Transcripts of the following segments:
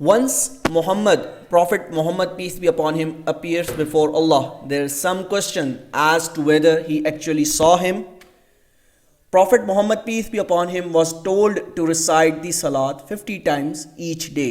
Once Muhammad, Prophet Muhammad peace be upon him, appears before Allah, there is some question as to whether he actually saw him. Prophet Muhammad peace be upon him was told to recite the salat 50 times each day.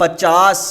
50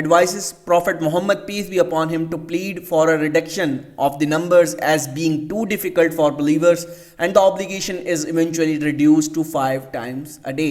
advises Prophet Muhammad peace be upon him to plead for a reduction of the numbers as being too difficult for believers and the obligation is eventually reduced to 5 times a day.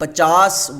50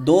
2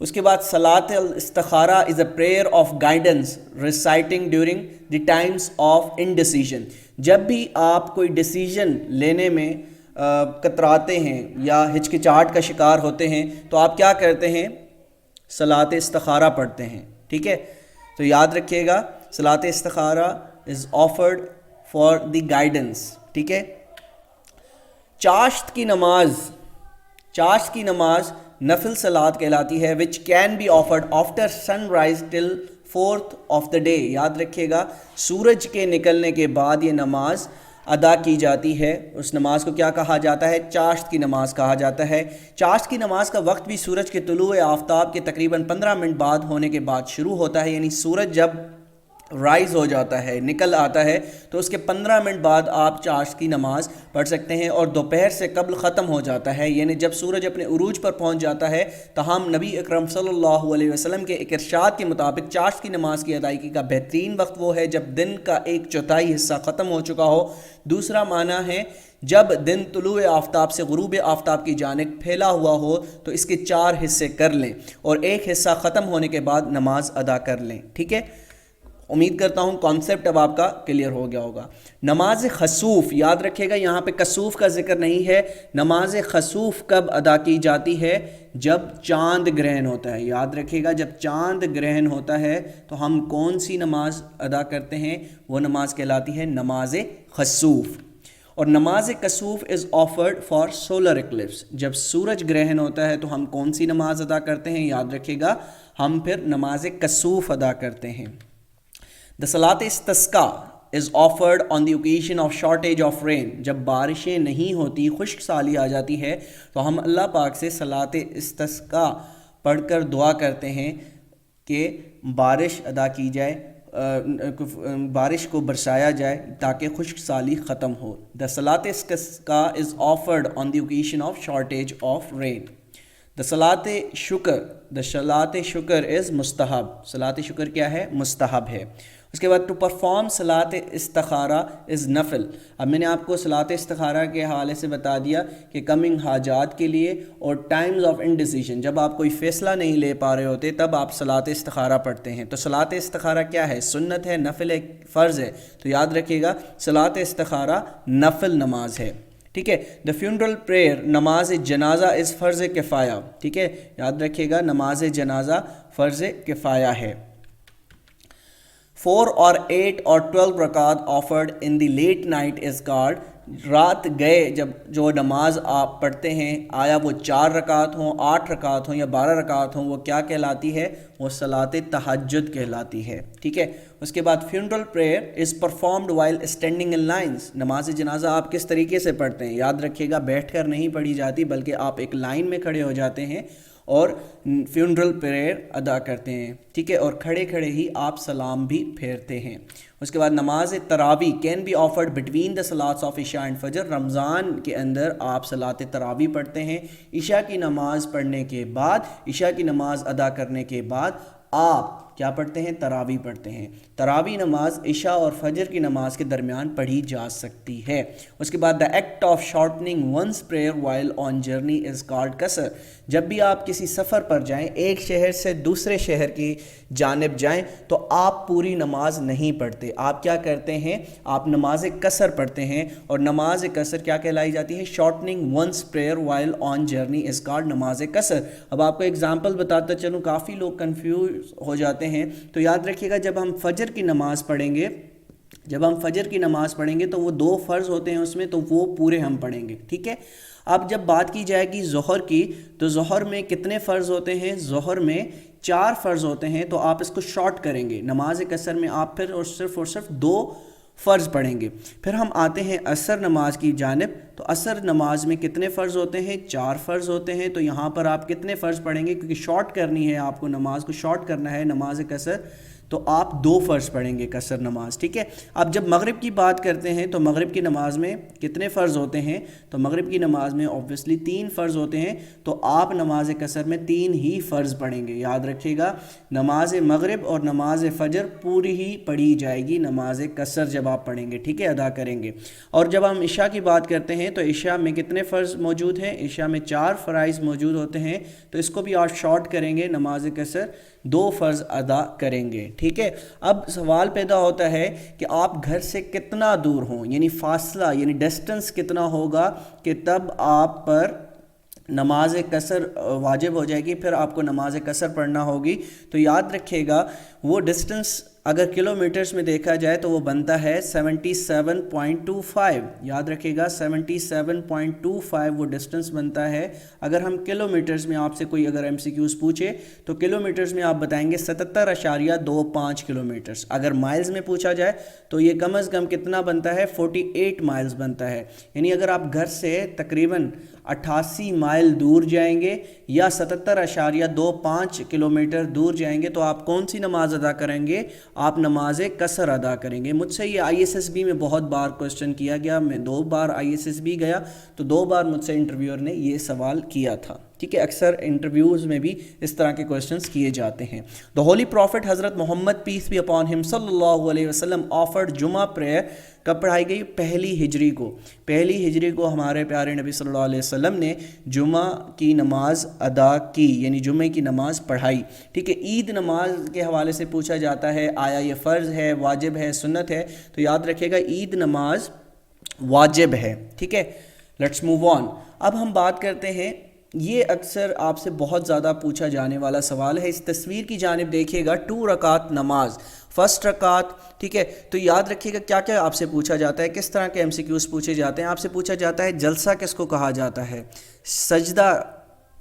اس کے بعد صلاۃ الاستخارہ is a prayer of guidance reciting during the times of indecision. جب بھی آپ کوئی decision لینے میں کتراتے ہیں یا ہچکچاہٹ کا شکار ہوتے ہیں تو آپ کیا کرتے ہیں؟ صلاۃ استخارہ پڑھتے ہیں. ٹھیک ہے، تو یاد رکھیے گا صلاۃ استخارہ is offered for the guidance. ٹھیک ہے. چاشت کی نماز نفل صلاۃ کہلاتی ہے which can be offered after sunrise till 4th of the day. یاد رکھیے گا سورج کے نکلنے کے بعد یہ نماز ادا کی جاتی ہے. اس نماز کو کیا کہا جاتا ہے؟ چاشت کی نماز کہا جاتا ہے. چاشت کی نماز کا وقت بھی سورج کے طلوع آفتاب کے تقریباً 15 منٹ بعد ہونے کے بعد شروع ہوتا ہے. یعنی سورج جب رائز ہو جاتا ہے، نکل آتا ہے، تو اس کے 15 منٹ بعد آپ چاشت کی نماز پڑھ سکتے ہیں، اور دوپہر سے قبل ختم ہو جاتا ہے. یعنی جب سورج اپنے عروج پر پہنچ جاتا ہے تاہم نبی اکرم صلی اللہ علیہ وسلم کے ایک ارشاد کے مطابق چاشت کی نماز کی ادائیگی کا بہترین وقت وہ ہے جب دن کا 1/4 حصہ ختم ہو چکا ہو. دوسرا معنی ہے جب دن طلوع آفتاب سے غروب آفتاب کی جانب پھیلا ہوا ہو تو اس کے 4 حصے کر لیں اور ایک حصہ ختم ہونے کے بعد نماز ادا کر لیں. ٹھیک ہے، امید کرتا ہوں کانسیپٹ اب آپ کا کلیئر ہو گیا ہوگا. نماز خسوف، یاد رکھیے گا یہاں پہ کسوف کا ذکر نہیں ہے. نماز خسوف کب ادا کی جاتی ہے؟ جب چاند گرہن ہوتا ہے. یاد رکھیے گا جب چاند گرہن ہوتا ہے تو ہم کون سی نماز ادا کرتے ہیں؟ وہ نماز کہلاتی ہے نماز خسوف. اور نماز کسوف is offered for solar eclipse. جب سورج گرہن ہوتا ہے تو ہم کون سی نماز ادا کرتے ہیں؟ یاد رکھیے گا ہم پھر نماز کسوف ادا کرتے ہیں. The Salat Istisqa is offered on the occasion of shortage of rain. جب بارشیں نہیں ہوتی، خشک سالی آ جاتی ہے تو ہم اللہ پاک سے صلاۃ استسقا پڑھ کر دعا کرتے ہیں کہ بارش ادا کی جائے، بارش کو برسایا جائے تاکہ خشک سالی ختم ہو. The Salat Istisqa is offered on the occasion of shortage of rain. The Salat Shukr is مستحب. صلاۃ شکر کیا ہے؟ مستحب ہے. اس کے بعد ٹو پرفارم صلاۃ استخارہ از نفل. اب میں نے آپ کو صلاۃ استخارہ کے حوالے سے بتا دیا کہ کمنگ حاجات کے لیے اور ٹائمز آف انڈیسیژن، جب آپ کوئی فیصلہ نہیں لے پا رہے ہوتے تب آپ صلاۃ استخارہ پڑھتے ہیں. تو صلاۃ استخارہ کیا ہے؟ سنت ہے، نفل ہے، فرض ہے. تو یاد رکھیے گا صلاۃ استخارہ نفل نماز ہے. ٹھیک ہے. دا فیونرل پریئر، نماز جنازہ از فرض کفایہ. ٹھیک ہے، یاد رکھیے گا نماز جنازہ فرض کفایہ ہے. 4 or 8 or 12 رکعت offered in the late night is called. رات گئے جب جو نماز آپ پڑھتے ہیں، آیا وہ 4 رکعت ہوں، 8 رکعت ہوں یا 12 رکعت ہوں، وہ کیا کہلاتی ہے؟ وہ صلاۃ تہجد کہلاتی ہے. ٹھیک ہے. اس کے بعد funeral prayer is performed while standing in lines. نماز جنازہ آپ کس طریقے سے پڑھتے ہیں؟ یاد رکھیے گا بیٹھ کر نہیں پڑھی جاتی بلکہ آپ ایک لائن میں کھڑے ہو جاتے ہیں اور فیونرل پریئر ادا کرتے ہیں. ٹھیک ہے، اور کھڑے کھڑے ہی آپ سلام بھی پھیرتے ہیں. اس کے بعد نماز تراویح can be offered between the صلاتس آف عشاء اینڈ فجر. رمضان کے اندر آپ صلاۃ تراویح پڑھتے ہیں. عشاء کی نماز پڑھنے کے بعد، عشاء کی نماز ادا کرنے کے بعد آپ کیا پڑھتے ہیں؟ تراویح پڑھتے ہیں. تراویح نماز عشاء اور فجر کی نماز کے درمیان پڑھی جا سکتی ہے. اس کے بعد the act of shortening one's prayer while on journey is called قصر. جب بھی آپ کسی سفر پر جائیں، ایک شہر سے دوسرے شہر کی جانب جائیں تو آپ پوری نماز نہیں پڑھتے. آپ کیا کرتے ہیں؟ آپ نماز قصر پڑھتے ہیں. اور نماز قصر کیا کہلائی جاتی ہے؟ Shortening one's prayer while on journey is called نماز قصر. اب آپ کو ایگزامپل بتاتا چلوں، کافی لوگ کنفیوز ہو جاتے ہیں. تو یاد رکھیے گا جب ہم فجر کی نماز پڑھیں گے، تو وہ 2 فرض ہوتے ہیں اس میں، تو وہ پورے ہم پڑھیں گے. ٹھیک ہے. اب جب بات کی جائے گی ظہر کی، تو ظہر میں کتنے فرض ہوتے ہیں؟ ظہر میں 4 فرض ہوتے ہیں. تو آپ اس کو شارٹ کریں گے. نماز قصر میں آپ پھر اور صرف 2 فرض پڑھیں گے. پھر ہم آتے ہیں عصر نماز کی جانب. تو عصر نماز میں کتنے فرض ہوتے ہیں؟ 4 فرض ہوتے ہیں. تو یہاں پر آپ کتنے فرض پڑھیں گے؟ کیونکہ شارٹ کرنی ہے، آپ کو نماز کو شارٹ کرنا ہے. نماز قصر تو آپ 2 فرض پڑھیں گے قصر نماز. ٹھیک ہے. اب جب مغرب کی بات کرتے ہیں تو مغرب کی نماز میں کتنے فرض ہوتے ہیں؟ تو مغرب کی نماز میں اوبویسلی 3 فرض ہوتے ہیں, تو آپ نماز قصر میں 3 ہی فرض پڑھیں گے. یاد رکھیے گا, نماز مغرب اور نماز فجر پوری ہی پڑھی جائے گی نماز قصر جب آپ پڑھیں گے. ٹھیک ہے, ادا کریں گے. اور جب ہم عشاء کی بات کرتے ہیں تو عشاء میں کتنے فرض موجود ہیں؟ عشاء میں 4 فرائض موجود ہوتے ہیں, تو اس کو بھی آپ شارٹ کریں گے, نماز قصر 2 فرض ادا کریں گے. ٹھیک ہے. اب سوال پیدا ہوتا ہے کہ آپ گھر سے کتنا دور ہوں, یعنی فاصلہ یعنی ڈسٹنس کتنا ہوگا کہ تب آپ پر نماز قصر واجب ہو جائے گی, پھر آپ کو نماز قصر پڑھنا ہوگی. تو یاد رکھیے گا وہ ڈسٹنس اگر کلومیٹرز میں دیکھا جائے تو وہ بنتا ہے 77.25. یاد رکھیے گا 77.25 وہ ڈسٹنس بنتا ہے. اگر ہم کلومیٹرز میں آپ سے کوئی اگر ایم سی کیوز پوچھے تو کلومیٹرز میں آپ بتائیں گے 77.25 کلومیٹرز. اگر مائلز میں پوچھا جائے تو یہ کم از کم کتنا بنتا ہے؟ 48 مائلز بنتا ہے. یعنی اگر آپ گھر سے تقریباً 88 مائل دور جائیں گے یا 77.25 کلومیٹر دور جائیں گے تو آپ کون سی نماز ادا کریں گے؟ آپ نماز قصر ادا کریں گے. مجھ سے یہ ISSB میں بہت بار کوسچن کیا گیا, میں 2 بار ISSB گیا تو 2 بار مجھ سے انٹرویور نے یہ سوال کیا تھا. ٹھیک ہے, اکثر انٹرویوز میں بھی اس طرح کے کوسچنز کیے جاتے ہیں. The Holy Prophet حضرت محمد peace be upon him صلی اللہ علیہ وسلم offered جمعہ پریئر کب پڑھائی گئی؟ 1 ہجری کو. 1 ہجری کو ہمارے پیارے نبی صلی اللہ علیہ وسلم نے جمعہ کی نماز ادا کی, یعنی جمعے کی نماز پڑھائی. ٹھیک ہے. عید نماز کے حوالے سے پوچھا جاتا ہے آیا یہ فرض ہے, واجب ہے, سنت ہے؟ تو یاد رکھیے گا عید نماز واجب ہے. ٹھیک ہے. لیٹس موو آن. اب ہم بات کرتے ہیں, یہ اکثر آپ سے بہت زیادہ پوچھا جانے والا سوال ہے. اس تصویر کی جانب دیکھیے گا, 2 رکعت نماز, فرسٹ رکعت. ٹھیک ہے. تو یاد رکھیے گا کیا کیا آپ سے پوچھا جاتا ہے, کس طرح کے ایم سی کیوز پوچھے جاتے ہیں. آپ سے پوچھا جاتا ہے جلسہ کس کو کہا جاتا ہے, سجدہ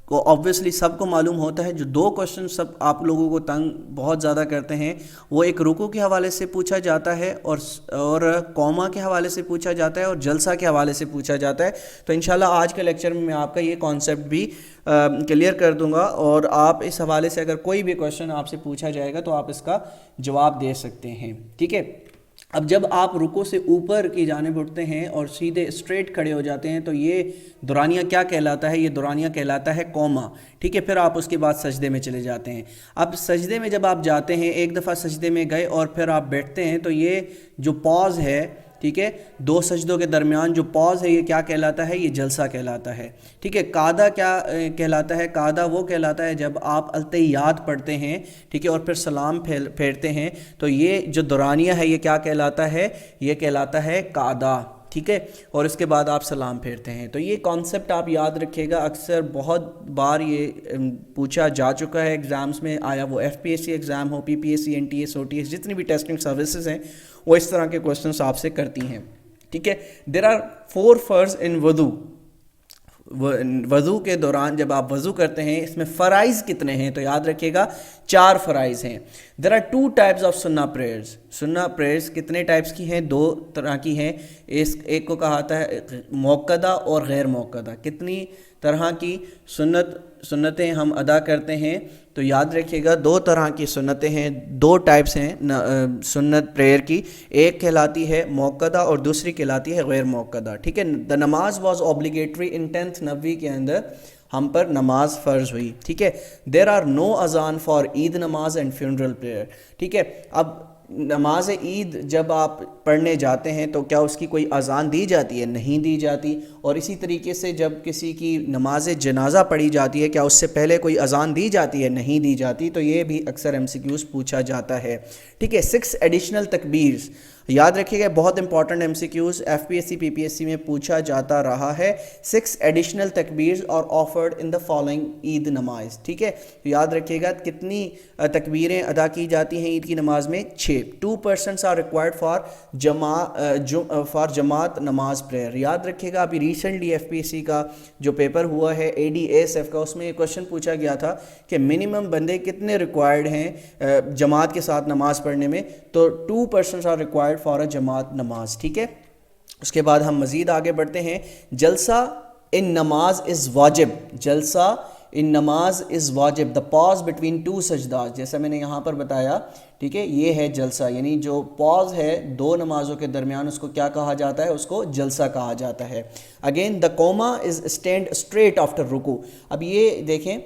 کو اوبویسلی سب کو معلوم ہوتا ہے. جو 2 کوشچن سب آپ لوگوں کو تنگ بہت زیادہ کرتے ہیں وہ ایک رکوع کے حوالے سے پوچھا جاتا ہے اور قوما کے حوالے سے پوچھا جاتا ہے اور جلسہ کے حوالے سے پوچھا جاتا ہے. تو انشاءاللہ آج کے لیکچر میں آپ کا یہ کانسیپٹ بھی کلیئر کر دوں گا, اور آپ اس حوالے سے اگر کوئی بھی کوشچن آپ سے پوچھا جائے گا تو آپ اس کا جواب دے سکتے ہیں. ٹھیک ہے. اب جب آپ رکوع سے اوپر کی جانب اٹھتے ہیں اور سیدھے اسٹریٹ کھڑے ہو جاتے ہیں تو یہ دورانیہ کیا کہلاتا ہے؟ یہ دورانیہ کہلاتا ہے قوما. ٹھیک ہے. پھر آپ اس کے بعد سجدے میں چلے جاتے ہیں. اب سجدے میں جب آپ جاتے ہیں, ایک دفعہ سجدے میں گئے اور پھر آپ بیٹھتے ہیں تو یہ جو پاز ہے, ٹھیک ہے, 2 سجدوں کے درمیان جو پاز ہے یہ کیا کہلاتا ہے؟ یہ جلسہ کہلاتا ہے. ٹھیک ہے. قعدہ کیا کہلاتا ہے؟ قعدہ وہ کہلاتا ہے جب آپ التحیات پڑھتے ہیں, ٹھیک ہے, اور پھر سلام پھیرتے ہیں تو یہ جو دورانیہ ہے یہ کیا کہلاتا ہے؟ یہ کہلاتا ہے قعدہ. ٹھیک ہے. اور اس کے بعد آپ سلام پھیرتے ہیں. تو یہ کانسیپٹ آپ یاد رکھیے گا, اکثر بہت بار یہ پوچھا جا چکا ہے ایگزامز میں, آیا وہ FPSC ایگزام ہو, PPSC, NTS, OTS, جتنی بھی ٹیسٹنگ سروسز ہیں وہ اس طرح کے کوسچنس آپ سے کرتی ہیں. ٹھیک ہے. دیر آر 4 فرض ان وضو. وضو کے دوران جب آپ وضو کرتے ہیں اس میں فرائض کتنے ہیں؟ تو یاد رکھیے گا 4 فرائض ہیں. دیر آر 2 ٹائپس آف سنہ پریئرز. سنہ پریئرز کتنے ٹائپس کی ہیں؟ 2 طرح کی ہیں. ایک کو کہا جاتا ہے موقدہ اور غیر موقدہ. کتنی طرح کی سنتیں ہم ادا کرتے ہیں؟ تو یاد رکھیے گا 2 طرح کی سنتیں ہیں, 2 ٹائپس ہیں سنت پریئر کی. ایک کہلاتی ہے موقدہ اور دوسری کہلاتی ہے غیر موقدہ. ٹھیک ہے. دا نماز واز اوبلیگیٹری ان 10th نبوی کے اندر ہم پر نماز فرض ہوئی. ٹھیک ہے. دیر آر نو اذان فار عید نماز اینڈ فیونرل پریئر. ٹھیک ہے. اب نماز عید جب آپ پڑھنے جاتے ہیں تو کیا اس کی کوئی اذان دی جاتی ہے؟ نہیں دی جاتی. اور اسی طریقے سے جب کسی کی نماز جنازہ پڑھی جاتی ہے کیا اس سے پہلے کوئی اذان دی جاتی ہے؟ نہیں دی جاتی. تو یہ بھی اکثر MCQs پوچھا جاتا ہے. ٹھیک ہے. 6 ایڈیشنل تکبیرز. یاد رکھیے گا بہت امپورٹنٹ MCQs FPSC PPSC میں پوچھا جاتا رہا ہے. 6 ایڈیشنل تکبیرز اور آفرڈ ان دا فالوئنگ عید نماز. ٹھیک ہے. یاد رکھیے گا کتنی تکبیریں ادا کی جاتی ہیں عید کی نماز میں؟ 6. 2 persons are required for جماعت نماز پریئر. یاد رکھیے گا ابھی ریسنٹلی FPSC کا جو پیپر ہوا ہے ADSF کا, اس میں یہ کوشچن پوچھا گیا تھا کہ منیمم بندے کتنے ریکوائرڈ ہیں جماعت کے ساتھ نماز پڑھنے میں؟ تو 2 persons are required فار جماعت نماز. ٹھیک ہے. اس کے بعد ہم مزید آگے بڑھتے ہیں. جلسہ ان نماز از واجب. جلسہ ان نماز از واجب دا پاز بٹوین ٹو سجدات، جیسا میں نے یہاں پر بتایا، ٹھیک ہے، یہ ہے جلسہ، یعنی جو پاز ہے دو نمازوں کے درمیان اس کو کیا کہا جاتا ہے؟ اس کو جلسہ کہا جاتا ہے. اگین دا کوما از اسٹینڈ اسٹریٹ آفٹر رکوع. اب یہ دیکھیں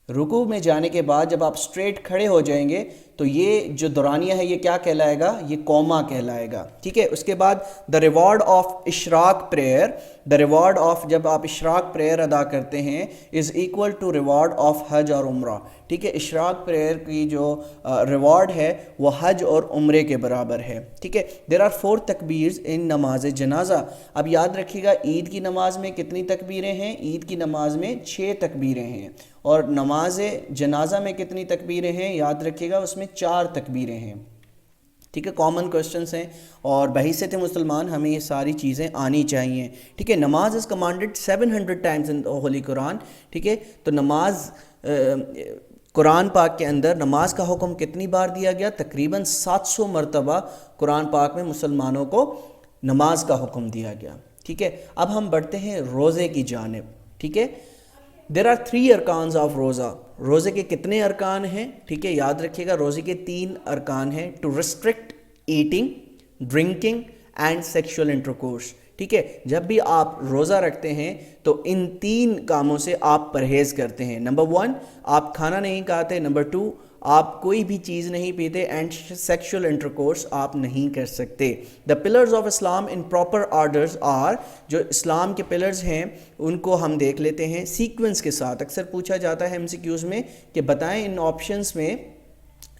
رکوع میں جانے کے بعد جب آپ اسٹریٹ کھڑے ہو جائیں گے تو یہ جو دورانیہ ہے یہ کیا کہلائے گا؟ یہ کوما کہلائے گا. ٹھیک ہے، اس کے بعد دا ریوارڈ آف اشراق پریئر، دا ریوارڈ آف جب آپ اشراق پریئر ادا کرتے ہیں is equal to reward of حج اور عمرہ. ٹھیک ہے، اشراق پریئر کی جو ریوارڈ ہے وہ حج اور عمرے کے برابر ہے. ٹھیک ہے، دیر آر 4 تکبیرز ان نماز جنازہ. اب یاد رکھیے گا عید کی نماز میں کتنی تکبیریں ہیں؟ عید کی نماز میں 6 تکبیریں ہیں، اور نماز جنازہ میں کتنی تکبیریں ہیں؟ یاد رکھیے گا اس میں 4 تکبیریں ہیں. ٹھیک ہے، کامن کوشچنس ہیں اور بحیثیت مسلمان ہمیں یہ ساری چیزیں آنی چاہیے. ٹھیک ہے، نماز از کمانڈڈ 700 ٹائمز ان ہولی قرآن. ٹھیک ہے، تو نماز قرآن پاک کے اندر نماز کا حکم کتنی بار دیا گیا؟ تقریباً 700 مرتبہ قرآن پاک میں مسلمانوں کو نماز کا حکم دیا گیا. ٹھیک ہے، اب ہم بڑھتے ہیں روزے کی جانب. ٹھیک ہے، دیر آر 3 ارکانز آف روزہ. روزے کے کتنے ارکان ہیں؟ ٹھیک ہے، یاد رکھیے گا روزے کے 3 ارکان ہیں: to restrict eating, drinking and sexual intercourse. ٹھیک ہے، جب بھی آپ روزہ رکھتے ہیں تو ان 3 کاموں سے آپ پرہیز کرتے ہیں. نمبر 1 آپ کھانا نہیں کھاتے، نمبر 2 آپ کوئی بھی چیز نہیں پیتے، اینڈ سیکشول انٹرکورس آپ نہیں کر سکتے. The pillars of Islam in proper orders are, جو اسلام کے پلرز ہیں ان کو ہم دیکھ لیتے ہیں سیکوینس کے ساتھ. اکثر پوچھا جاتا ہے MCQs میں کہ بتائیں ان آپشنز میں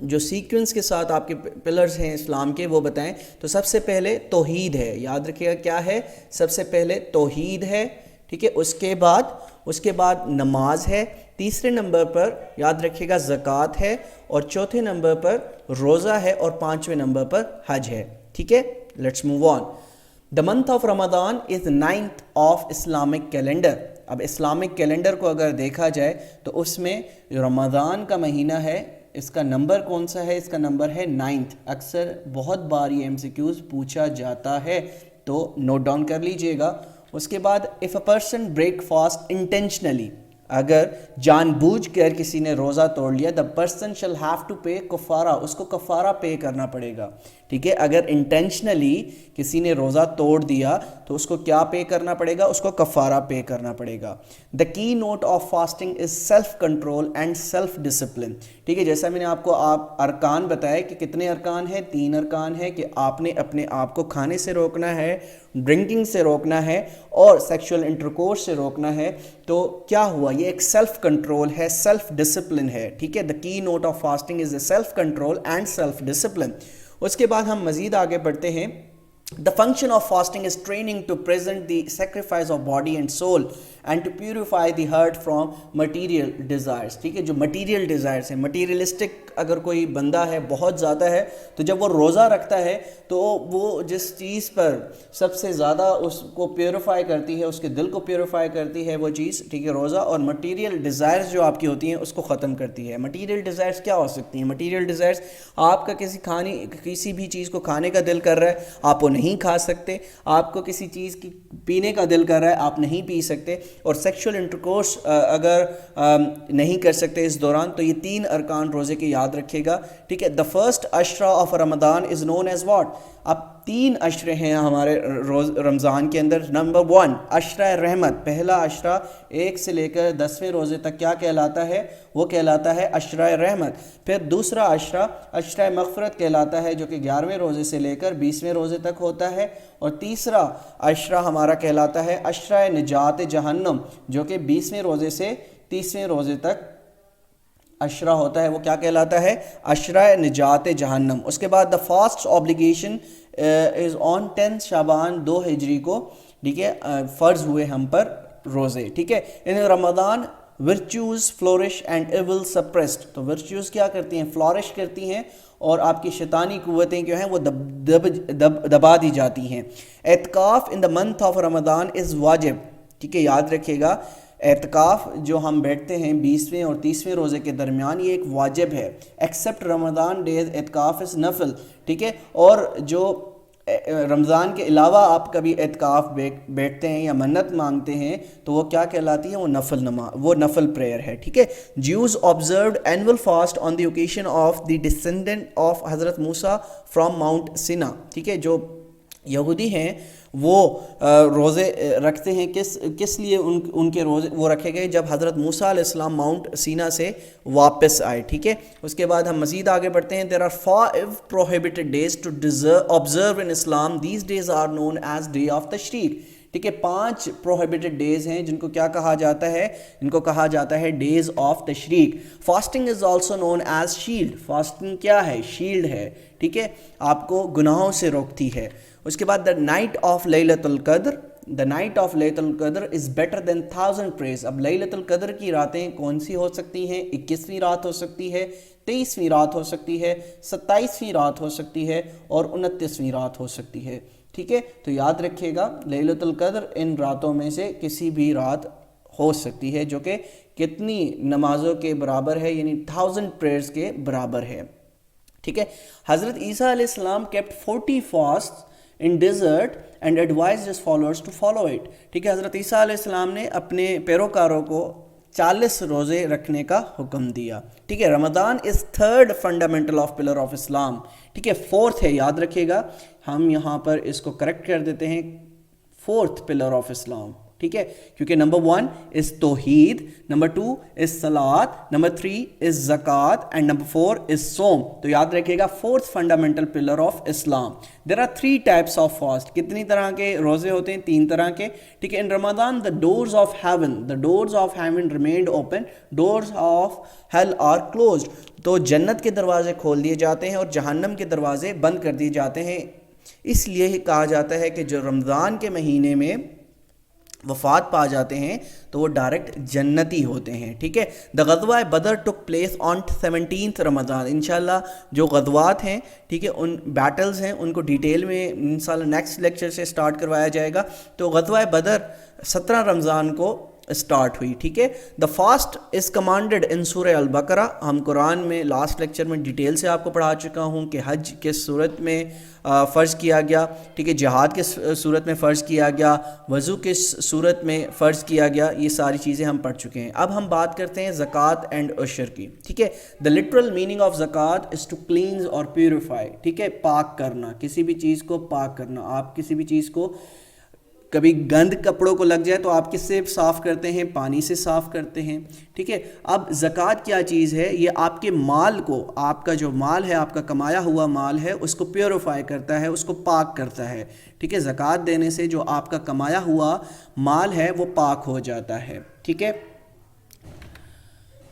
جو سیکوینس کے ساتھ آپ کے پلرز ہیں اسلام کے وہ بتائیں. تو سب سے پہلے توحید ہے، یاد رکھیے گا کیا ہے؟ سب سے پہلے توحید ہے. ٹھیک ہے، اس کے بعد نماز ہے، تیسرے نمبر پر یاد رکھیے گا زکوٰۃ ہے، اور چوتھے نمبر پر روزہ ہے، اور 5ویں نمبر پر حج ہے. ٹھیک ہے، let's move on. The month of رمضان از 9th آف اسلامک کیلنڈر. اب اسلامک کیلنڈر کو اگر دیکھا جائے تو اس میں رمضان کا مہینہ ہے، اس کا نمبر کون سا ہے؟ اس کا نمبر ہے 9th. اکثر بہت بار یہ MCQs پوچھا جاتا ہے تو نوٹ ڈاؤن کر لیجئے گا. اس کے بعد if a person break fast intentionally، اگر جان بوجھ کر کسی نے روزہ توڑ لیا، the person shall have to pay کفارہ، اس کو کفارہ پے کرنا پڑے گا. ٹھیک ہے، اگر انٹینشنلی کسی نے روزہ توڑ دیا تو اس کو کیا پے کرنا پڑے گا؟ اس کو کفارہ پے کرنا پڑے گا. the key note of fasting is self control and self discipline. ٹھیک ہے، جیسا میں نے آپ کو ارکان بتایا کہ کتنے ارکان ہیں؟ 3 ارکان ہیں کہ آپ نے اپنے آپ کو کھانے سے روکنا ہے، ڈرنکنگ سے روکنا ہے، اور سیکشول انٹرکورس سے روکنا ہے. تو کیا ہوا؟ یہ ایک سیلف کنٹرول ہے، سیلف ڈسپلن ہے. ٹھیک ہے، the key note of fasting is a self control and self discipline. اس کے بعد ہم مزید آگے بڑھتے ہیں. The function of fasting is training to present the sacrifice of body and soul and to purify the heart from material desires. ٹھیک ہے، جو material desires ہیں، materialistic اگر کوئی بندہ ہے بہت زیادہ ہے تو جب وہ روزہ رکھتا ہے تو وہ جس چیز پر سب سے زیادہ اس کو پیوریفائی کرتی ہے، اس کے دل کو پیوریفائی کرتی ہے وہ چیز، ٹھیک ہے، روزہ، اور مٹیریل ڈیزائرز جو آپ کی ہوتی ہیں اس کو ختم کرتی ہے. مٹیریل ڈیزائرز کیا ہو سکتی ہیں؟ مٹیریل ڈیزائرز آپ کا کسی بھی چیز کو کھانے کا دل کر رہا ہے، آپ وہ نہیں کھا سکتے. آپ کو کسی چیز کی پینے کا دل کر رہا ہے، آپ نہیں پی سکتے. اور سیکشول انٹرکورس اگر نہیں کر سکتے اس دوران، تو یہ 3 ارکان روزے کے یاد رکھے گا. ٹھیک ہے، دا فرسٹ عشرہ آف رمضان از نون ایز واٹ. اب 3 عشرے ہیں ہمارے رمضان کے اندر. نمبر 1 عشرہ رحمت، پہلا عشرہ 1 سے لے کر 10ویں روزے تک کیا کہلاتا ہے؟ وہ کہلاتا ہے عشرہ رحمت. پھر دوسرا عشرہ عشرہ مغفرت کہلاتا ہے، جو کہ 11ویں روزے سے لے کر 20ویں روزے تک ہوتا ہے. اور تیسرا عشرہ ہمارا کہلاتا ہے عشرہ نجات جہنم، جو کہ 20ویں روزے سے 30ویں روزے تک عشرہ ہوتا ہے. وہ کیا کہلاتا ہے؟ عشرہ نجات جہنم. اس کے بعد دا فاسٹ obligation از آن 10 شعبان 2 ہجری کو، ٹھیک ہے، فرض ہوئے ہم پر روزے. ٹھیک ہے، ان رمضان virtues flourish and evil suppressed. تو ورچوز کیا کرتی ہیں؟ فلورش کرتی ہیں، اور آپ کی شیطانی قوتیں جو ہیں وہ دبا دی جاتی ہیں. اعتکاف ان دا منتھ آف رمضان از واجب. ٹھیک ہے، یاد رکھیے گا اعتکاف جو ہم بیٹھتے ہیں 20ویں اور 30ویں روزے کے درمیان، یہ ایک واجب ہے. ایکسیپٹ رمضان ڈیز اعتکاف از نفل. ٹھیک ہے، اور جو رمضان کے علاوہ آپ کبھی اعتکاف بیٹھتے ہیں یا منت مانگتے ہیں تو وہ کیا کہلاتی ہے؟ وہ نفل پریئر ہے، ٹھیک ہے. Jews observed annual fast on the occasion of the descendant of حضرت موسیٰ from Mount Sinai، ٹھیک ہے. جو یہودی ہیں وہ روزے رکھتے ہیں، کس لیے ان کے روزے وہ رکھے گئے؟ جب حضرت موسیٰ علیہ السلام ماؤنٹ سینا سے واپس آئے، ٹھیک ہے. اس کے بعد ہم مزید آگے بڑھتے ہیں. There are 5 prohibited days to observe in Islam. These days are known as Day of Tashriq، ٹھیک ہے. 5 prohibited days ہیں جن کو کیا کہا جاتا ہے؟ ان کو کہا جاتا ہے days of تشریق. Fasting is also known as shield. Fasting کیا ہے؟ شیلڈ ہے، ٹھیک ہے، آپ کو گناہوں سے روکتی ہے. اس کے بعد the night of لیلۃ القدر، the night of لیلۃ القدر is better than 1000 prayers. اب لیلۃ القدر کی راتیں کون سی ہو سکتی ہیں؟ 21ویں رات ہو سکتی ہے، 23ویں رات ہو سکتی ہے، 27ویں رات ہو سکتی ہے اور 29ویں رات ہو سکتی ہے، ٹھیک ہے. تو یاد رکھیے گا لیلۃ القدر ان راتوں میں سے کسی بھی رات ہو سکتی ہے، جو کہ کتنی نمازوں کے برابر ہے؟ یعنی 1000 prayers کے برابر ہے، ٹھیک ہے. حضرت عیسیٰ علیہ السلام kept 40 fasts in desert and advised his followers to follow it، ٹھیک ہے. حضرت عیسیٰ علیہ السلام نے اپنے پیروکاروں کو 40 روزے رکھنے کا حکم دیا، ٹھیک ہے. رمضان is 3rd fundamental of pillar of Islam، ٹھیک ہے. 4th ہے، یاد رکھیے گا، ہم یہاں پر اس کو کریکٹ کر دیتے ہیں 4th pillar of Islam، ٹھیک ہے. کیونکہ نمبر 1 is توحید، نمبر 2 is صلاۃ، نمبر 3 is زکوٰۃ اینڈ نمبر 4 is صوم. تو یاد رکھیے گا 4th fundamental pillar of Islam. There are 3 types of fast. کتنی طرح کے روزے ہوتے ہیں؟ 3 طرح کے، ٹھیک ہے. In Ramadan the doors of heaven remained open, doors of hell are closed. تو جنت کے دروازے کھول دیے جاتے ہیں اور جہنم کے دروازے بند کر دیے جاتے ہیں. اس لیے ہی کہا جاتا ہے کہ جو رمضان کے مہینے میں وفات پا جاتے ہیں تو وہ ڈائریکٹ جنتی ہوتے ہیں، ٹھیک ہے. دا غزوہ بدر ٹک پلیس آن 17th رمضان. انشاءاللہ جو غزوات ہیں، ٹھیک ہے، ان بیٹلز ہیں، ان کو ڈیٹیل میں انشاءاللہ نیکسٹ لیکچر سے سٹارٹ کروایا جائے گا. تو غزوہ بدر 17 رمضان کو اسٹارٹ ہوئی، ٹھیک ہے. دا فاسٹ از کمانڈڈ ان سورہ البقرہ. ہم قرآن میں لاسٹ لیکچر میں ڈیٹیل سے آپ کو پڑھا چکا ہوں کہ حج کس صورت میں فرض کیا گیا، ٹھیک ہے، جہاد کس صورت میں فرض کیا گیا، وضو کس صورت میں فرض کیا گیا، یہ ساری چیزیں ہم پڑھ چکے ہیں. اب ہم بات کرتے ہیں زکوٰۃ اینڈ عشر کی، ٹھیک ہے. دا لٹرل میننگ آف زکوٰۃ از ٹو کلینز اور پیوریفائی، ٹھیک ہے، پاک کرنا، کسی بھی چیز کو پاک کرنا. آپ کسی بھی چیز کو، کبھی گند کپڑوں کو لگ جائے تو آپ کس سے صاف کرتے ہیں؟ پانی سے صاف کرتے ہیں، ٹھیک ہے. اب زکوٰۃ کیا چیز ہے؟ یہ آپ کے مال کو، آپ کا جو مال ہے، آپ کا کمایا ہوا مال ہے، اس کو پیوریفائی کرتا ہے، اس کو پاک کرتا ہے، ٹھیک ہے. زکوٰۃ دینے سے جو آپ کا کمایا ہوا مال ہے وہ پاک ہو جاتا ہے، ٹھیک ہے.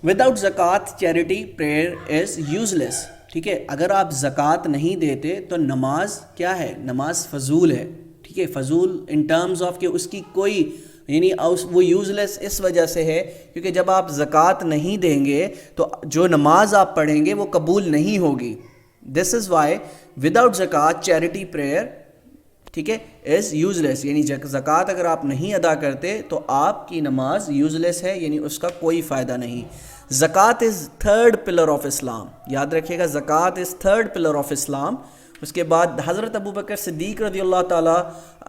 وداؤٹ زکوٰۃ چیریٹی پریئر از یوزلیس، ٹھیک ہے. اگر آپ زکوٰۃ نہیں دیتے تو نماز کیا ہے؟ نماز فضول ہے، ٹھیک ہے. فضول ان ٹرمز آف کہ اس کی کوئی، یعنی وہ یوزلیس اس وجہ سے ہے کیونکہ جب آپ زکوٰۃ نہیں دیں گے تو جو نماز آپ پڑھیں گے وہ قبول نہیں ہوگی. دس از وائی وداؤٹ زکوٰۃ چیریٹی پریئر، ٹھیک ہے، از یوزلیس. یعنی زکوٰۃ اگر آپ نہیں ادا کرتے تو آپ کی نماز یوزلیس ہے، یعنی اس کا کوئی فائدہ نہیں. زکوٰۃ از 3rd pillar of Islam. یاد رکھیے گا زکوٰۃ از 3rd pillar of Islam. اس کے بعد حضرت ابو بکر صدیق رضی اللہ تعالیٰ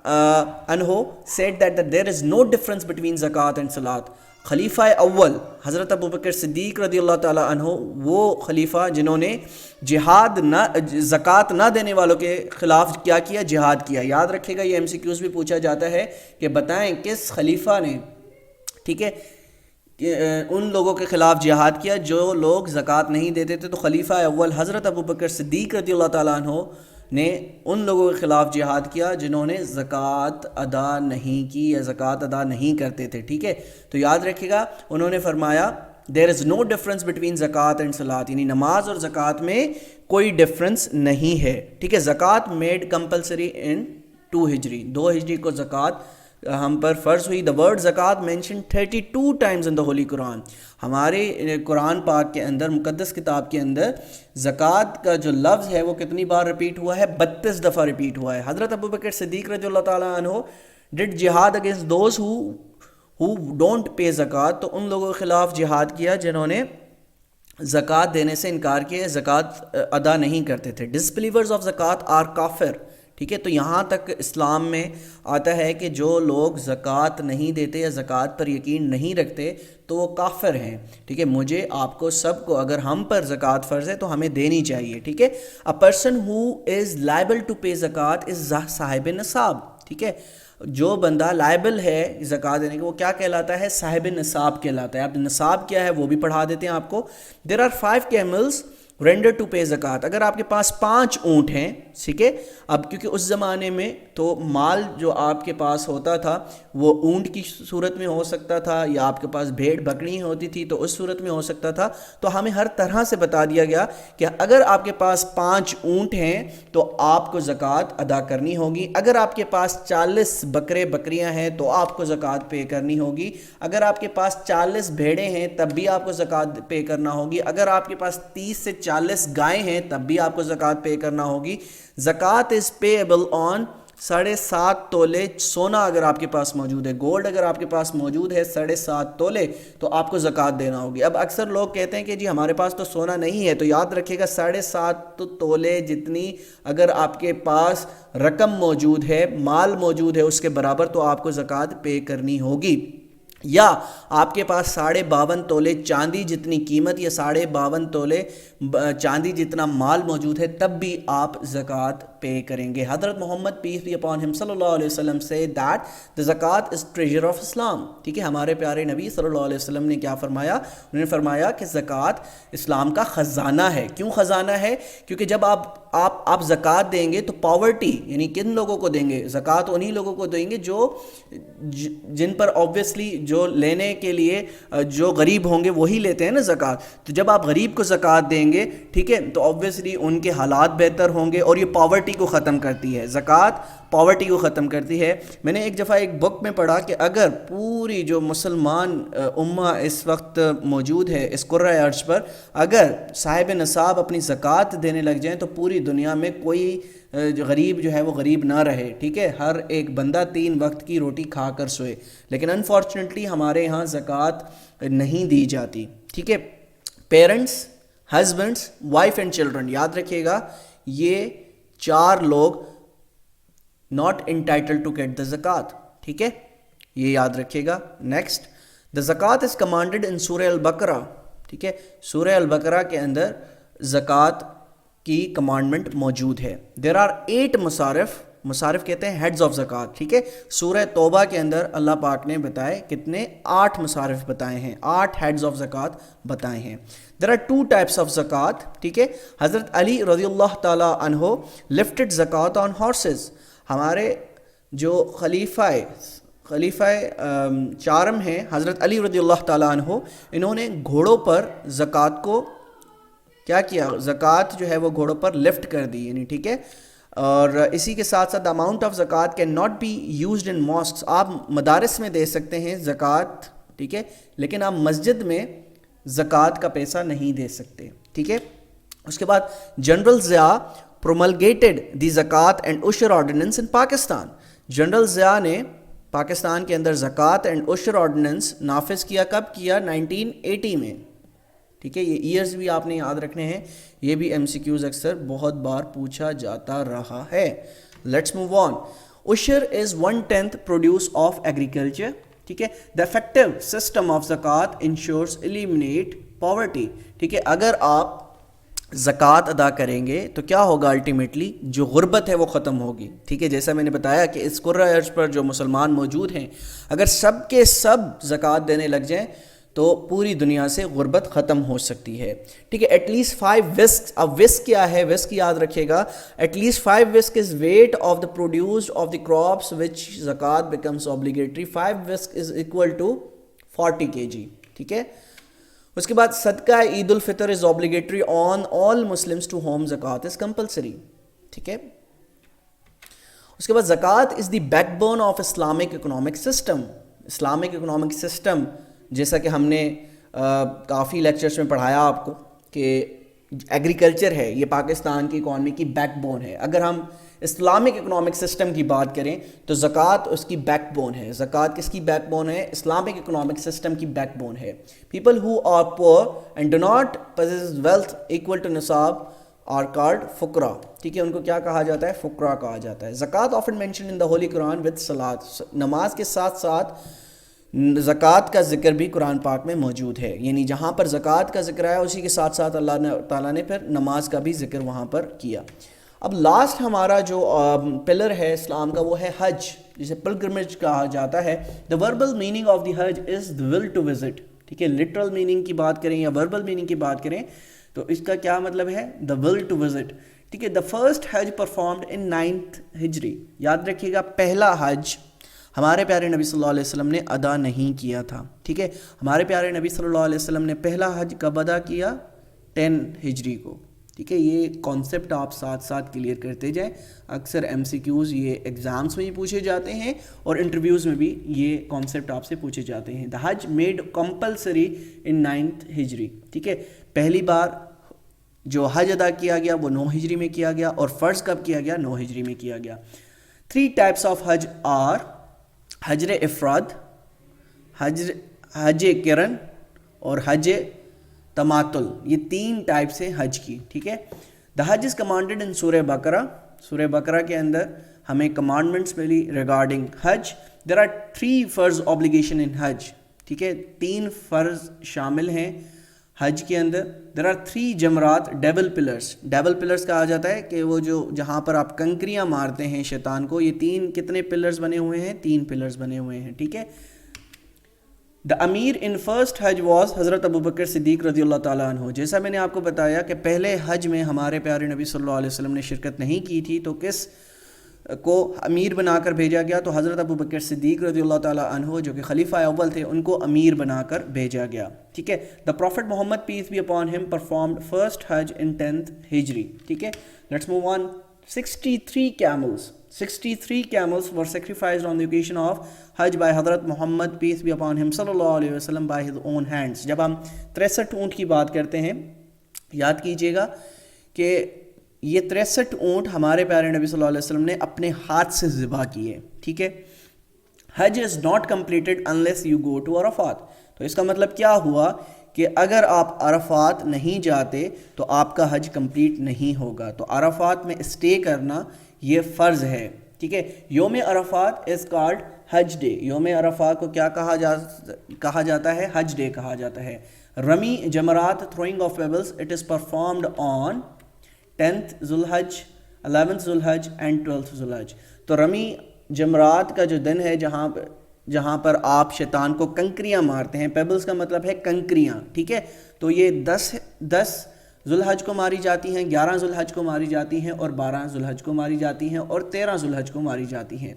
عنہ said that there is no difference between زکوٰۃ and صلاۃ. خلیفہ اول حضرت ابو بکر صدیق رضی اللہ تعالیٰ عنہ وہ خلیفہ جنہوں نے زکوٰۃ نہ دینے والوں کے خلاف کیا کیا؟ جہاد کیا. یاد رکھے گا یہ MCQs بھی پوچھا جاتا ہے کہ بتائیں کس خلیفہ نے، ٹھیک ہے، ان لوگوں کے خلاف جہاد کیا جو لوگ زکوٰۃ نہیں دیتے تھے. تو خلیفہ اول حضرت ابو بکر صدیق رضی اللہ تعالیٰ عنہ نے ان لوگوں کے خلاف جہاد کیا جنہوں نے زکوٰۃ ادا نہیں کی یا زکوٰۃ ادا نہیں کرتے تھے، ٹھیک ہے. تو یاد رکھیے گا انہوں نے فرمایا دیر از نو ڈفرینس بٹوین زکوٰۃ اینڈ صلاۃ، یعنی نماز اور زکوٰۃ میں کوئی ڈفرینس نہیں ہے، ٹھیک ہے. زکوٰۃ میڈ کمپلسری ان 2 ہجری، 2 ہجری کو زکوٰۃ ہم پر فرض ہوئی. دا ورڈ زکوٰۃ مینشن 32 ٹائمز ان دا ہولی قرآن. ہمارے قرآن پاک کے اندر، مقدس کتاب کے اندر زکوٰۃ کا جو لفظ ہے وہ کتنی بار ریپیٹ ہوا ہے؟ 32 دفعہ ریپیٹ ہوا ہے. حضرت ابو بکر صدیق رضی اللہ تعالیٰ عنہ ڈڈ جہاد against those who don't pay زکوٰۃ. تو ان لوگوں کے خلاف جہاد کیا جنہوں نے زکوٰۃ دینے سے انکار کیا، زکوٰۃ ادا نہیں کرتے تھے. ڈسبلیورز آف زکوٰۃ آر کافر، ٹھیک ہے. تو یہاں تک اسلام میں آتا ہے کہ جو لوگ زکوٰۃ نہیں دیتے یا زکوٰۃ پر یقین نہیں رکھتے تو وہ کافر ہیں. ٹھیک ہے, مجھے آپ کو سب کو اگر ہم پر زکوٰۃ فرض ہے تو ہمیں دینی چاہیے. ٹھیک ہے. A person who is liable to pay زکوٰۃ از صاحب نصاب. ٹھیک ہے, جو بندہ لائبل ہے زکوٰۃ دینے کے وہ کیا کہلاتا ہے؟ صاحب نصاب کہلاتا ہے. اب نصاب کیا ہے وہ بھی پڑھا دیتے ہیں آپ کو. There are 5 camels render to pay زکوٰۃ. اگر آپ کے پاس 5 اونٹ ہیں, ٹھیک ہے, اب کیونکہ اس زمانے میں تو مال جو آپ کے پاس ہوتا تھا وہ اونٹ کی صورت میں ہو سکتا تھا یا آپ کے پاس بھیڑ بکری ہوتی تھی تو اس صورت میں ہو سکتا تھا. تو ہمیں ہر طرح سے بتا دیا گیا کہ اگر آپ کے پاس 5 اونٹ ہیں تو آپ کو زکوٰۃ ادا کرنی ہوگی. اگر آپ کے پاس 40 بکریاں ہیں تو آپ کو زکوٰۃ پے کرنی ہوگی. اگر آپ کے پاس 40 بھیڑیں ہیں تب بھی آپ کو زکوٰۃ پے کرنا ہوگی. اگر آپ کے پاس 30 سے 40 گائیں ہیں تب بھی آپ کو زکوٰۃ پے کرنا ہوگی. زکوٰۃ از پیبل آن 7.5 تولے سونا اگر آپ کے پاس موجود ہے, گولڈ اگر آپ کے پاس موجود ہے 7.5 تولے تو آپ کو زکوٰۃ دینا ہوگی. اب اکثر لوگ کہتے ہیں کہ جی ہمارے پاس تو سونا نہیں ہے, تو یاد رکھیے گا 7.5 تولے جتنی اگر آپ کے پاس رقم موجود ہے, مال موجود ہے, اس کے برابر تو آپ کو زکوٰۃ پے کرنی ہوگی. یا آپ کے پاس 52.5 تولے چاندی جتنی قیمت یا 52.5 تولے چاندی جتنا مال موجود ہے تب بھی آپ زکوٰۃ پے کریں گے. حضرت محمد پیس بی اپان ہم صلی اللہ علیہ وسلم سے دیٹ the زکوٰۃ از ٹریجر آف اسلام. ٹھیک ہے, ہمارے پیارے نبی صلی اللہ علیہ وسلم نے کیا فرمایا؟ انہوں نے فرمایا کہ زکوٰۃ اسلام کا خزانہ ہے. کیوں خزانہ ہے؟ کیونکہ جب آپ زکوٰۃ دیں گے تو پاورٹی یعنی کن لوگوں کو دیں گے؟ زکوٰۃ انہی لوگوں کو دیں گے جن پر آبویسلی جو لینے کے لیے جو غریب ہوں گے وہی لیتے ہیں نا زکوٰۃ. تو جب آپ غریب کو زکوٰۃ دیں گے, ٹھیک ہے, تو آبویسلی ان کے حالات بہتر ہوں گے اور یہ پاورٹی کو ختم کرتی ہے. زکوٰۃ پاورٹی کو ختم کرتی ہے. میں نے ایک دفعہ ایک بک میں پڑھا کہ اگر پوری جو مسلمان امہ اس وقت موجود ہے اس کرۂ ارض پر, اگر صاحب نصاب اپنی زکوٰۃ دینے لگ جائیں تو پوری دنیا میں کوئی غریب جو ہے وہ غریب نہ رہے. ٹھیک ہے, ہر ایک بندہ 3 وقت کی روٹی کھا کر سوئے. لیکن انفارچونیٹلی ہمارے یہاں زکوٰۃ نہیں دی جاتی. ٹھیک ہے, parents, husbands, wife and children, یاد رکھیے گا یہ 4 لوگ not entitle to get the زکوٰۃ. ٹھیک ہے, یہ یاد رکھیے گا. نیکسٹ, دا زکوٰۃ از کمانڈڈ ان سورہ البقرہ. ٹھیک ہے, سورہ البقرہ کے اندر زکوٰۃ کی کمانڈمنٹ موجود ہے. دیر آر 8 مصارف کہتے ہیں ہیڈز آف زکوٰۃ. ٹھیک ہے, سورہ توبہ کے اندر اللہ پاک نے بتائے کتنے 8 مصارف بتائے ہیں, 8 ہیڈز آف زکوٰۃ بتائے ہیں. دیر آر 2 ٹائپس آف زکوٰۃ. ٹھیک ہے, حضرت علی رضی اللہ تعالیٰ عنہ لفٹڈ زکوٰۃ آن ہارسز. ہمارے جو خلیفہ چارم ہیں حضرت علی رضی اللہ تعالیٰ عنہ, انہوں نے گھوڑوں پر زکوٰۃ کو کیا کیا؟ زکوٰۃ جو ہے وہ گھوڑوں پر لفٹ کر دی. یعنی ٹھیک ہے, اور اسی کے ساتھ ساتھ اماؤنٹ آف زکوٰۃ can not be used in mosques. آپ مدارس میں دے سکتے ہیں زکوٰۃ, ٹھیک ہے, لیکن آپ مسجد میں زکوٰۃ کا پیسہ نہیں دے سکتے. ٹھیک ہے, اس کے بعد جنرل ضیاء promulgated the زکوٰۃ اینڈ عشر آرڈیننس ان پاکستان. جنرل ضیاء نے پاکستان کے اندر زکوٰۃ اینڈ عشر آرڈیننس نافذ کیا. کب کیا؟ 1980 میں. ٹھیک ہے, یہ ایئرز بھی آپ نے یاد رکھنے ہیں, یہ بھی ایم سی کیوز اکثر بہت بار پوچھا جاتا رہا ہے. لیٹس موو آن. عشر از 1/10 پروڈیوس آف ایگریکلچر. ٹھیک ہے, دا افیکٹو سسٹم آف زکوٰۃ انشورس ایلیمنیٹ پاورٹی. ٹھیک ہے, اگر آپ زکوٰۃ ادا کریں گے تو کیا ہوگا؟ الٹیمیٹلی جو غربت ہے وہ ختم ہوگی. ٹھیک ہے, جیسا میں نے بتایا کہ اس کرۂ ارض پر جو مسلمان موجود ہیں اگر سب کے سب زکوٰۃ دینے لگ جائیں تو پوری دنیا سے غربت ختم ہو سکتی ہے. ٹھیک ہے, ایٹ لیسٹ 5 وسک. اب وسک کیا ہے؟ وسک یاد رکھیے گا, ایٹ لیسٹ 5 وسک is weight of the produced of the crops which زکوٰۃ بیکمس obligatory. 5 وسک از اکول ٹو 40 kg. ٹھیک ہے, اس کے بعد صدقہ عید الفطر از obligatory on all Muslims to whom زکوٰۃ is compulsory. ٹھیک ہے, اس کے بعد زکوٰۃ is the backbone of Islamic economic system. Islamic economic system جیسا کہ ہم نے کافی لیکچرز میں پڑھایا آپ کو کہ ایگریکلچر ہے, یہ پاکستان کی اکانومی کی بیک بون ہے. اگر ہم اسلامک اکنامک سسٹم کی بات کریں تو زکوٰۃ اس کی بیک بون ہے. زکوٰۃ کس کی بیک بون ہے؟ اسلامک اکنامک سسٹم کی بیک بون ہے. People who are poor and do not possess wealth equal to نصاب are called فقرا. ٹھیک ہے, ان کو کیا کہا جاتا ہے؟ فقرا کہا جاتا ہے. زکوٰۃ often mentioned in the Holy Quran with salat. نماز کے ساتھ ساتھ زکوٰۃ کا ذکر بھی قرآن پاک میں موجود ہے. یعنی جہاں پر زکوٰۃ کا ذکر آیا اسی کے ساتھ ساتھ اللہ تعالیٰ نے پھر نماز کا بھی ذکر وہاں پر کیا. اب لاسٹ ہمارا جو پلر ہے اسلام کا وہ ہے حج, جسے پلگرمیج کہا جاتا ہے. the verbal meaning of the Hajj is the will to visit. ٹھیک ہے, لٹرل میننگ کی بات کریں یا وربل میننگ کی بات کریں تو اس کا کیا مطلب ہے؟ the will to visit. ٹھیک ہے, the first Hajj performed in 9th ہجری. یاد رکھیے گا, پہلا حج ہمارے پیارے نبی صلی اللہ علیہ وسلم نے ادا نہیں کیا تھا. ٹھیک ہے, ہمارے پیارے نبی صلی اللہ علیہ وسلم نے پہلا حج کب ادا کیا؟ 10 ہجری کو. ٹھیک ہے, یہ کانسیپٹ آپ ساتھ ساتھ کلیئر کرتے جائیں. اکثر ایم سی کیوز یہ ایگزامس میں ہی پوچھے جاتے ہیں اور انٹرویوز میں بھی یہ کانسیپٹ آپ سے پوچھے جاتے ہیں. دا حج میڈ کمپلسری ان 9th ہجری. ٹھیک ہے, پہلی بار جو حج ادا کیا گیا وہ 9 ہجری میں کیا گیا, اور فرض کب کیا گیا؟ 9 ہجری میں کیا گیا. 3 types of حج آر حجر افراد, حج کرن اور حج تماتل. یہ 3 ٹائپس ہیں حج کی. ٹھیک ہے, دا حج از کمانڈیڈ ان سورہ بقرہ. سورہ بقرہ کے اندر ہمیں کمانڈمنٹس ملی ریگارڈنگ حج. دیر آر 3 فرض obligation ان حج. ٹھیک ہے, 3 فرض شامل ہیں حج کے اندر. دیر آر 3 جمرات ڈیبل پلرس. ڈیبل پلرس کہا جاتا ہے کہ وہ جو جہاں پر آپ کنکریاں مارتے ہیں شیطان کو, یہ 3 کتنے پلرز بنے ہوئے ہیں؟ 3 پلرز بنے ہوئے ہیں. ٹھیک ہے, دا امیر ان فرسٹ حج واز حضرت ابوبکر صدیق رضی اللہ تعالیٰ عنہ. جیسا میں نے آپ کو بتایا کہ پہلے حج میں ہمارے پیارے نبی صلی اللہ علیہ وسلم نے شرکت نہیں کی تھی, تو کس کو امیر بنا کر بھیجا گیا؟ تو حضرت ابوبکر صدیق رضی اللہ تعالیٰ عنہ جو کہ خلیفہ اول تھے, ان کو امیر بنا کر بھیجا گیا. ٹھیک ہے, دا پروفٹ محمد peace be upon him performed first حج ان 10th ہجری. ٹھیک ہے, let's move on. 63 camels were sacrificed on the occasion of Hajj by Hazrat Muhammad peace be upon him sallallahu alayhi wasallam by his own hands. جب ہم 63 اونٹ کی بات کرتے ہیں, یاد کیجئے گا کہ یہ 63 اونٹ ہمارے پیارے نبی صلی اللہ علیہ وسلم نے اپنے ہاتھ سے ذبح کیے. ٹھیک ہے, حج is not completed unless you go to عرفات. تو اس کا مطلب کیا ہوا کہ اگر آپ عرفات نہیں جاتے تو آپ کا حج کمپلیٹ نہیں ہوگا. تو عرفات میں اسٹے کرنا یہ فرض ہے. ٹھیک ہے, یوم Arafat is called Hajj day. یوم عرفات کو کیا کہا جاتا ہے؟ حج ڈے کہا جاتا ہے. رمی جمرات throwing of pebbles it is performed on 10th ذوالحج 11th ذوالحج اینڈ 12th ذوالحج. تو رمی جمرات کا جو دن ہے جہاں پر آپ شیطان کو کنکریاں مارتے ہیں, پیبلز کا مطلب ہے کنکریاں. ٹھیک ہے, تو یہ 10 ذوالحج کو ماری جاتی ہیں, 11 ذوالحج کو ماری جاتی ہیں, اور 12 ذوالحج کو ماری جاتی ہیں, اور 13 ذوالحج کو ماری جاتی ہیں.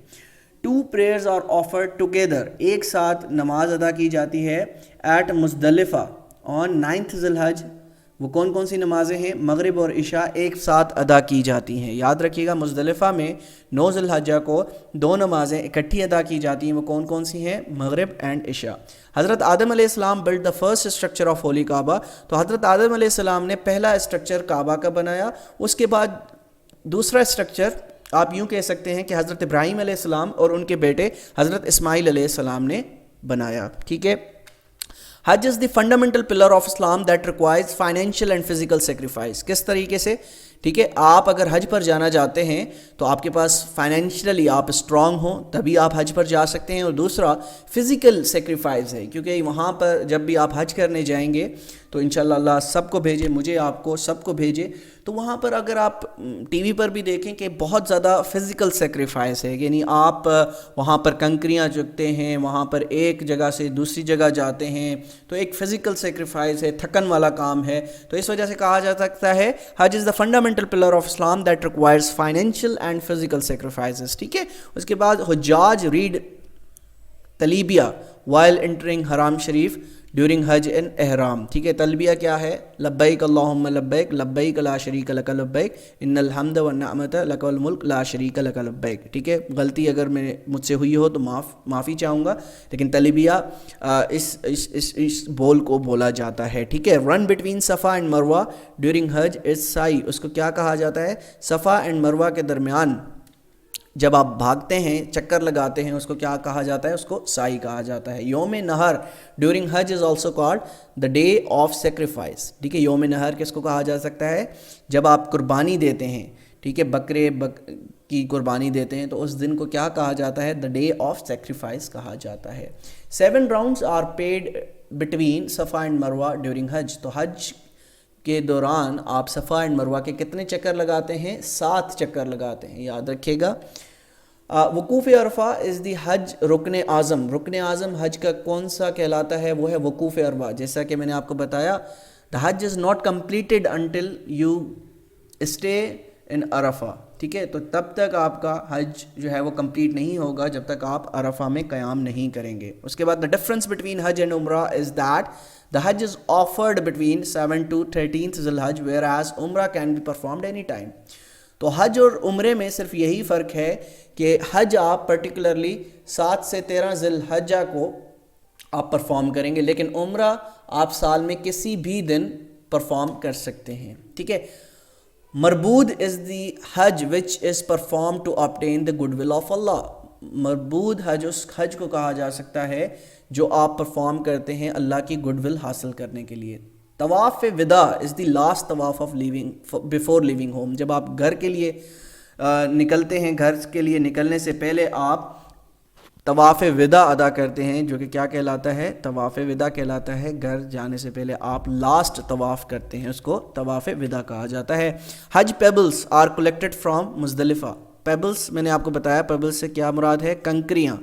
2 prayers are offered together. ایک ساتھ نماز ادا کی جاتی ہے at Muzdalifah on 9th Zilhaj. وہ کون کون سی نمازیں ہیں؟ مغرب اور عشاء ایک ساتھ ادا کی جاتی ہیں. یاد رکھیے گا, مزدلفہ میں 9 ذوالحجہ کو 2 نمازیں اکٹھی ادا کی جاتی ہیں. وہ کون کون سی ہیں؟ مغرب اینڈ عشاء. حضرت آدم علیہ السلام built the first structure of holy کعبہ. تو حضرت آدم علیہ السلام نے پہلا اسٹرکچر کعبہ کا بنایا. اس کے بعد دوسرا اسٹرکچر آپ یوں کہہ سکتے ہیں کہ حضرت ابراہیم علیہ السلام اور ان کے بیٹے حضرت اسماعیل علیہ السلام نے بنایا. ٹھیک ہے, حج is the fundamental pillar of Islam that requires financial and physical sacrifice. کس طریقے سے؟ ٹھیک ہے, آپ اگر حج پر جانا چاہتے ہیں تو آپ کے پاس فائنینشلی آپ اسٹرانگ ہوں تبھی آپ حج پر جا سکتے ہیں. اور دوسرا فزیکل سیکریفائس ہے, کیونکہ وہاں پر جب بھی آپ حج کرنے جائیں گے تو انشاءاللہ اللہ سب کو بھیجے, مجھے آپ کو سب کو بھیجے, تو وہاں پر اگر آپ ٹی وی پر بھی دیکھیں کہ بہت زیادہ فزیکل سیکریفائس ہے. یعنی آپ وہاں پر کنکریاں چکتے ہیں, وہاں پر ایک جگہ سے دوسری جگہ جاتے ہیں, تو ایک فزیکل سیکریفائس ہے, تھکن والا کام ہے. تو اس وجہ سے کہا جا سکتا ہے حج is the fundamental pillar of Islam that requires financial and physical sacrifices. ٹھیک ہے, اس کے بعد حجاج ریڈ تلبیہ وائل انٹرنگ حرام شریف ڈیورنگ حج ان احرام. ٹھیک ہے, تلبیہ کیا ہے؟ لبیک اللہم لبیک لبیک لا شریک لک لبیک ان الحمد والنعمت لک والملک لا شریک لک لبیک. ٹھیک ہے, غلطی اگر مجھ سے ہوئی ہو تو معافی چاہوں گا, لیکن تلبیہ اس بول کو بولا جاتا ہے. ٹھیک ہے, رن بٹوین صفا اینڈ مروہ ڈیورنگ حج از سائی. اس کو کیا کہا جاتا ہے؟ صفا اینڈ مروہ کے درمیان جب آپ بھاگتے ہیں چکر لگاتے ہیں اس کو کیا کہا جاتا ہے؟ اس کو سائی کہا جاتا ہے. یوم نہر during Hajj is also called the day of sacrifice. ٹھیک ہے, یوم نہر کس کو کہا جا سکتا ہے؟ جب آپ قربانی دیتے ہیں, ٹھیک ہے, بکرے کی قربانی دیتے ہیں تو اس دن کو کیا کہا جاتا ہے؟ دا ڈے آف سیکریفائس کہا جاتا ہے. 7 راؤنڈس آر پیڈ بٹوین صفا اینڈ مروہ ڈیورنگ حج. تو حج کے دوران آپ صفا اینڈ مروہ کے کتنے چکر لگاتے ہیں؟ 7 چکر لگاتے ہیں, یاد رکھیے گا. وقوف عرفہ از دی حج رکن اعظم. رکن اعظم حج کا کون سا کہلاتا ہے؟ وہ ہے وقوف عرفہ. جیسا کہ میں نے آپ کو بتایا, دا حج is not completed until you stay in عرفہ. ٹھیک ہے, تو تب تک آپ کا حج جو ہے وہ کمپلیٹ نہیں ہوگا جب تک آپ عرفہ میں قیام نہیں کریں گے. اس کے بعد دا ڈفرنس بٹوین حج اینڈ عمرہ is that the hajj is offered between 7 to 13th ذی الحج whereas عمرہ can be performed any time. تو حج اور عمرے میں صرف یہی فرق ہے کہ حج آپ پرٹیکولرلی 7 سے 13 ذی الحجہ کو آپ پرفارم کریں گے, لیکن عمرہ آپ سال میں کسی بھی دن پرفارم کر سکتے ہیں. ٹھیک ہے. مربود is the Hajj which is perform to obtain the goodwill of Allah. مربود حج اس حج کو کہا جا سکتا ہے جو آپ پرفارم کرتے ہیں اللہ کی گڈ ول حاصل کرنے کے لیے. طواف وداع از دی لاسٹ طواف of leaving before leaving home. جب آپ گھر کے لیے نکلتے ہیں, گھر کے لیے نکلنے سے پہلے آپ طواف وداع ادا کرتے ہیں, جو کہ کیا کہلاتا ہے؟ طواف وداع کہلاتا ہے. گھر جانے سے پہلے آپ لاسٹ طواف کرتے ہیں, اس کو طواف وداع کہا جاتا ہے. Hajj pebbles are collected from Muzdalifah. Pebbles میں نے آپ کو بتایا, پیبلز سے کیا مراد ہے؟ کنکریاں.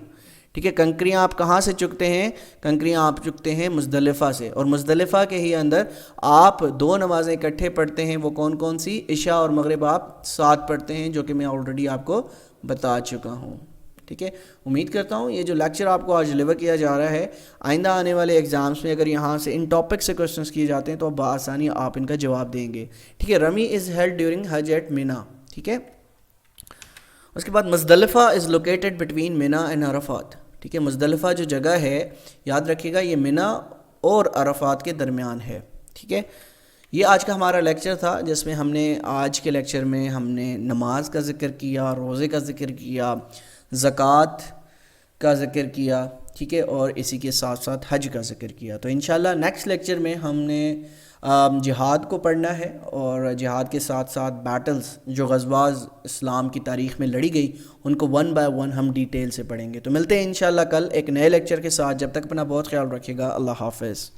ٹھیک ہے, کنکریاں آپ کہاں سے چکتے ہیں؟ کنکریاں آپ چکتے ہیں مزدلفہ سے, اور مزدلفہ کے ہی اندر آپ 2 نمازیں اکٹھے پڑھتے ہیں. وہ کون کون سی؟ عشاء اور مغرب آپ ساتھ پڑھتے ہیں, جو کہ میں آلریڈی آپ کو بتا چکا ہوں. ٹھیک ہے, امید کرتا ہوں یہ جو لیکچر آپ کو آج ڈلیور کیا جا رہا ہے, آئندہ آنے والے ایگزامس میں اگر یہاں سے ان ٹاپک سے کوشچنس کیے جاتے ہیں تو بآسانی آپ ان کا جواب دیں گے. ٹھیک ہے. Rami is held during Hajj at Mina. ٹھیک ہے. اس کے بعد Muzdalifah is located between Mina and Arafat. ٹھیک ہے, مزدلفہ جو جگہ ہے, یاد رکھیے گا یہ مینا اور عرفات کے درمیان ہے. ٹھیک ہے. یہ آج کا ہمارا لیکچر تھا جس میں ہم نے آج کے لیکچر میں ہم نے نماز کا ذکر کیا, روزے کا ذکر کیا, زکوٰۃ کا ذکر کیا. ٹھیک ہے, اور اسی کے ساتھ ساتھ حج کا ذکر کیا. تو انشاءاللہ نیکسٹ لیکچر میں ہم نے جہاد کو پڑھنا ہے, اور جہاد کے ساتھ ساتھ بیٹلز جو غزوات اسلام کی تاریخ میں لڑی گئی ان کو 1 by 1 ہم ڈیٹیل سے پڑھیں گے. تو ملتے ہیں انشاءاللہ کل ایک نئے لیکچر کے ساتھ. جب تک اپنا بہت خیال رکھیے گا. اللہ حافظ.